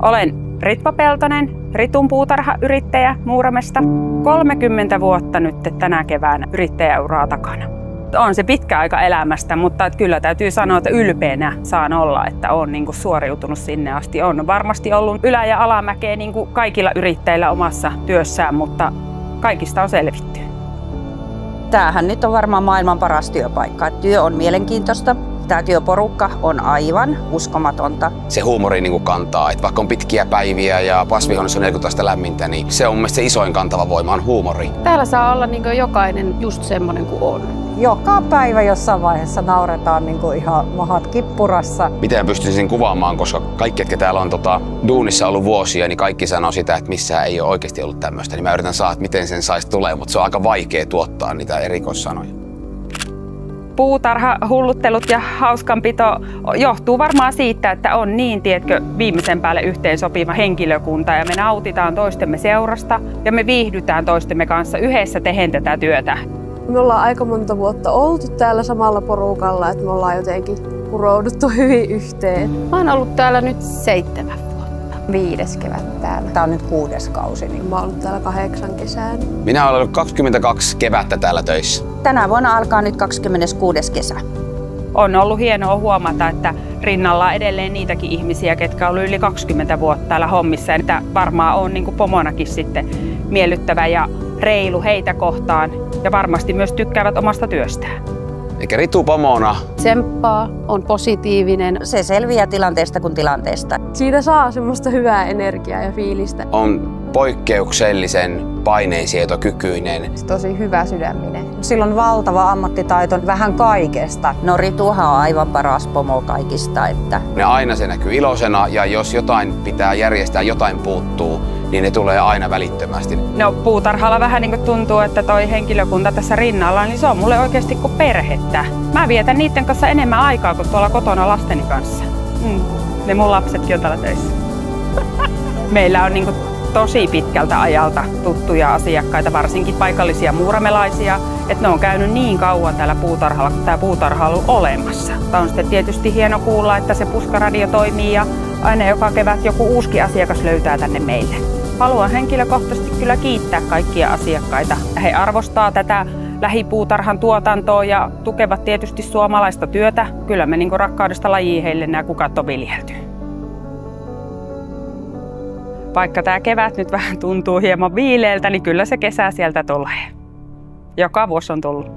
Olen Ritva Peltonen, Ritun puutarhayrittäjä Muuramesta. 30 vuotta nyt tänä keväänä yrittäjäuraa takana. On se pitkä aika elämästä, mutta kyllä täytyy sanoa, että ylpeänä saan olla, että olen suoriutunut sinne asti. On varmasti ollut ylä- ja alamäkeä niin kuin kaikilla yrittäjillä omassa työssään, mutta kaikista on selvitty. Tämähän nyt on varmaan maailman paras työpaikka. Työ on mielenkiintoista. Tämä työporukka on aivan uskomatonta. Se huumori kantaa, että vaikka on pitkiä päiviä ja kasvihuoneessa on 40 astetta lämmintä, niin se on mun mielestä se isoin kantava voima on huumori. Täällä saa olla jokainen just semmoinen kuin on. Joka päivä jossain vaiheessa nauretaan ihan mahat kippurassa. Miten pystyisin kuvaamaan, koska kaikki, jotka täällä on duunissa ollut vuosia, niin kaikki sanoo sitä, että missään ei ole oikeasti ollut tämmöistä. Niin mä yritän saada, että miten sen saisi tulee, mutta se on aika vaikea tuottaa niitä erikoissanoja. Puutarhahulluttelut ja hauskanpito johtuu varmaan siitä, että on niin, viimeisen päälle yhteensopiva henkilökunta ja me nautitaan toistemme seurasta ja me viihdytään toistemme kanssa yhdessä tehden tätä työtä. Me ollaan aika monta vuotta oltu täällä samalla porukalla, että me ollaan jotenkin kurouduttu hyvin yhteen. Mä oon ollut täällä nyt 7 vuotta. 5. kevät täällä. Tää on nyt 6. kausi. Mä oon ollut täällä 8 kesää. Minä olen ollut 22 kevättä täällä töissä. Tänä vuonna alkaa nyt 26. kesä. On ollut hienoa huomata, että rinnalla on edelleen niitäkin ihmisiä, ketkä on ollut yli 20 vuotta täällä hommissa. Että varmaan on pomonakin sitten miellyttävä ja reilu heitä kohtaan ja varmasti myös tykkäävät omasta työstään. Eikä Ritu pomona. Tsemppaa, on positiivinen. Se selviää tilanteesta kuin tilanteesta. Siinä saa semmoista hyvää energiaa ja fiilistä. On poikkeuksellisen paineensietokykyinen. Tosi hyvä sydäminen. Sillä on valtava ammattitaito vähän kaikesta. No Rituhan on aivan paras pomo kaikista. Ne aina se näkyy iloisena ja jos jotain pitää järjestää, jotain puuttuu, niin ne tulee aina välittömästi. No puutarhalla vähän tuntuu, että toi henkilökunta tässä rinnalla, niin se on mulle oikeasti kuin perhettä. Mä vietän niiden kanssa enemmän aikaa kuin tuolla kotona lasteni kanssa. Ne mun lapsetkin on täällä töissä. Meillä on tosi pitkältä ajalta tuttuja asiakkaita, varsinkin paikallisia muuramelaisia, että ne on käynyt niin kauan täällä puutarhalla, kun tämä puutarha on ollut olemassa. Tämä on sitten tietysti hieno kuulla, että se puskaradio toimii ja aina joka kevät joku uusi asiakas löytää tänne meille. Haluan henkilökohtaisesti kyllä kiittää kaikkia asiakkaita. He arvostaa tätä lähipuutarhan tuotantoa ja tukevat tietysti suomalaista työtä. Kyllä me rakkaudesta lajiin heille nämä kukat on viljelty. Vaikka tämä kevät nyt vähän tuntuu hieman viileältä, niin kyllä se kesä sieltä tulee. Joka vuosi on tullut.